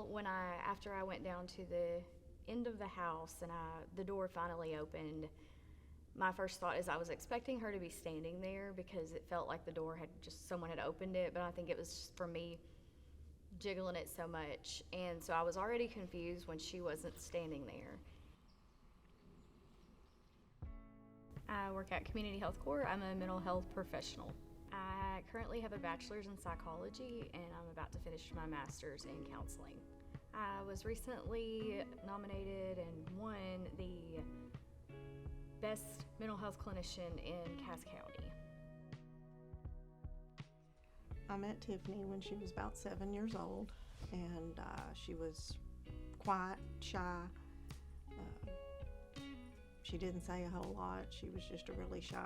Well, after I went down to the end of the house and the door finally opened, my first thought is I was expecting her to be standing there because it felt like the door someone had opened it, but I think it was just for me jiggling it so much. And so I was already confused when she wasn't standing there. I work at Community Health Corps. I'm a mental health professional. I currently have a bachelor's in psychology and I'm about to finish my master's in counseling. I was recently nominated and won the Best Mental Health Clinician in Cass County. I met Tiffany when she was about 7 years old, and she was quiet, shy. She didn't say a whole lot. She was just a really shy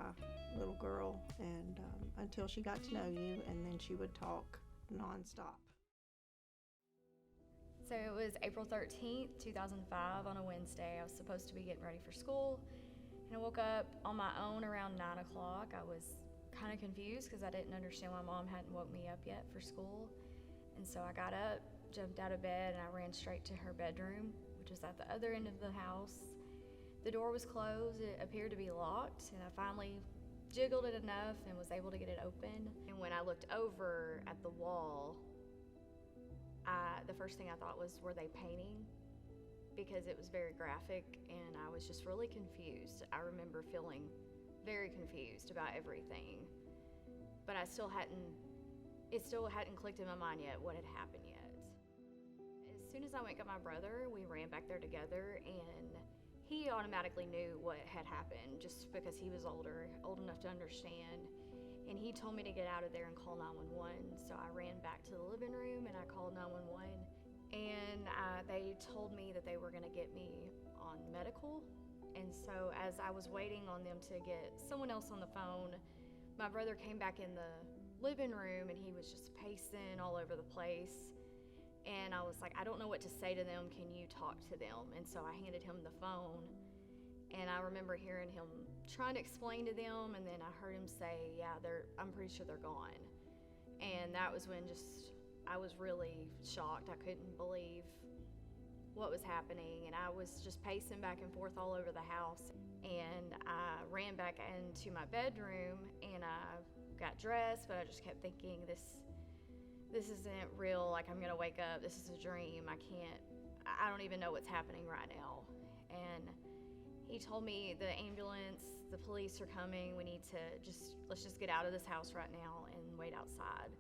little girl, and until she got to know you, and then she would talk nonstop. So it was April 13th, 2005 on a Wednesday. I was supposed to be getting ready for school, and I woke up on my own around 9 o'clock. I was kind of confused because I didn't understand why Mom hadn't woke me up yet for school. And so I got up, jumped out of bed, and I ran straight to her bedroom, which was at the other end of the house. The door was closed, it appeared to be locked, and I finally jiggled it enough and was able to get it open. And when I looked over at the wall, the first thing I thought was, were they painting? Because it was very graphic and I was just really confused. I remember feeling very confused about everything, but it still hadn't clicked in my mind yet what had happened yet. As soon as I went and got my brother, we ran back there together, and he automatically knew what had happened just because he was old enough to understand. And he told me to get out of there and call 911. So I ran back to the living room and I called 911. And they told me that they were gonna get me on medical. And so as I was waiting on them to get someone else on the phone, my brother came back in the living room and he was just pacing all over the place. And I was like, I don't know what to say to them. Can you talk to them? And so I handed him the phone. And I remember hearing him trying to explain to them, and then I heard him say, yeah, I'm pretty sure they're gone. And that was when I was really shocked. I couldn't believe what was happening, and I was just pacing back and forth all over the house. And I ran back into my bedroom, and I got dressed, but I just kept thinking, this isn't real. Like, I'm gonna wake up, this is a dream. I don't even know what's happening right now. And he told me the ambulance, the police are coming. We need to let's just get out of this house right now and wait outside.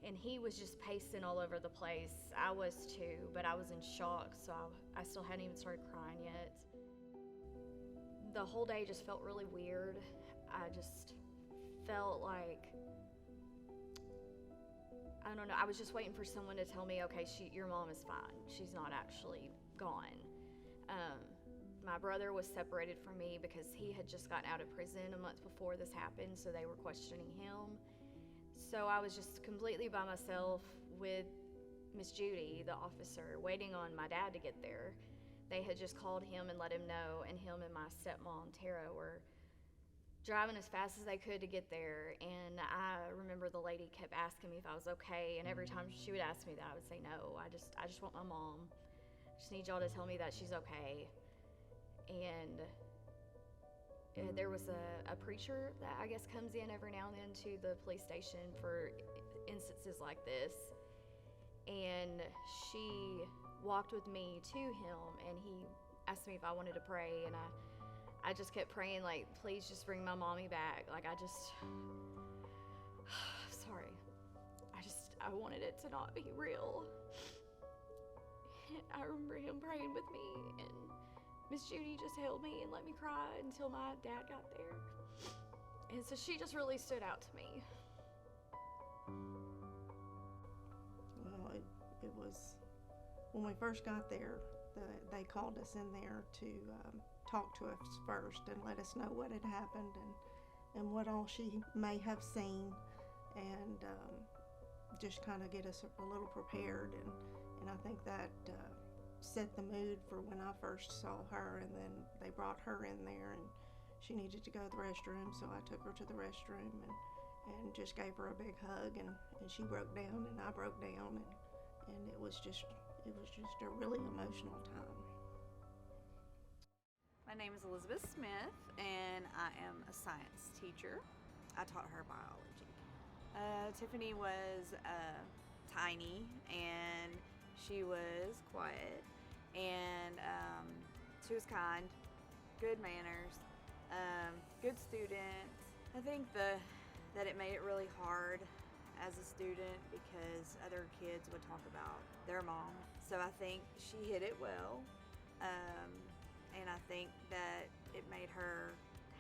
And he was just pacing all over the place. I was too, but I was in shock, so I still hadn't even started crying yet. The whole day just felt really weird. I just felt like, I don't know, I was just waiting for someone to tell me, okay, your mom is fine. She's not actually gone. My brother was separated from me because he had just gotten out of prison a month before this happened, so they were questioning him. So I was just completely by myself with Miss Judy, the officer, waiting on my dad to get there. They had just called him and let him know, and him and my stepmom, Tara, were driving as fast as they could to get there. And I remember the lady kept asking me if I was okay, and every time she would ask me that, I would say no. I just want my mom. I just need y'all to tell me that she's okay. And there was a preacher that I guess comes in every now and then to the police station for instances like this. And she walked with me to him, and he asked me if I wanted to pray, and I just kept praying, like, please just bring my mommy back. Like, sorry. I wanted it to not be real. And I remember him praying with me, and Miss Judy just held me and let me cry until my dad got there. And so she just really stood out to me. Well, it was, when we first got there, they called us in there to talk to us first and let us know what had happened and what all she may have seen, and just kind of get us a little prepared. And I think that set the mood for when I first saw her. And then they brought her in there, and she needed to go to the restroom, so I took her to the restroom and just gave her a big hug, and she broke down and I broke down, and it it was just a really emotional time. My name is Elizabeth Smith, and I am a science teacher. I taught her biology. Tiffany was tiny, and she was quiet, and she was kind, good manners, good student. I think that it made it really hard as a student because other kids would talk about their mom. So I think she hit it well. And I think that it made her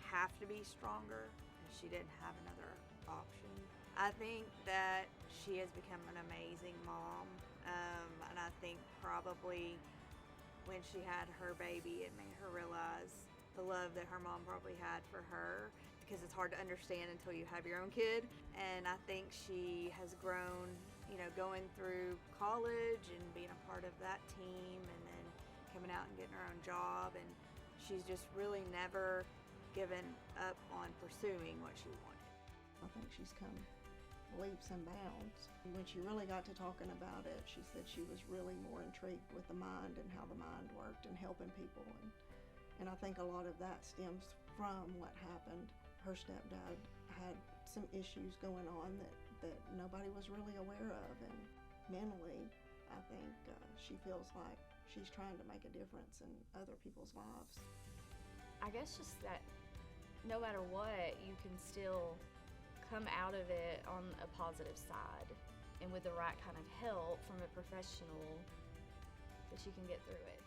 have to be stronger because she didn't have another option. I think that she has become an amazing mom, and I think probably when she had her baby, it made her realize the love that her mom probably had for her, because it's hard to understand until you have your own kid. And I think she has grown, going through college and being a part of that team, and then coming out and getting her own job, and she's just really never given up on pursuing what she wanted. I think she's come leaps and bounds. When she really got to talking about it, she said she was really more intrigued with the mind and how the mind worked and helping people. And I think a lot of that stems from what happened. Her stepdad had some issues going on that nobody was really aware of, and mentally, I think she feels like she's trying to make a difference in other people's lives. I guess just that no matter what, you can still come out of it on a positive side, and with the right kind of help from a professional, that you can get through it.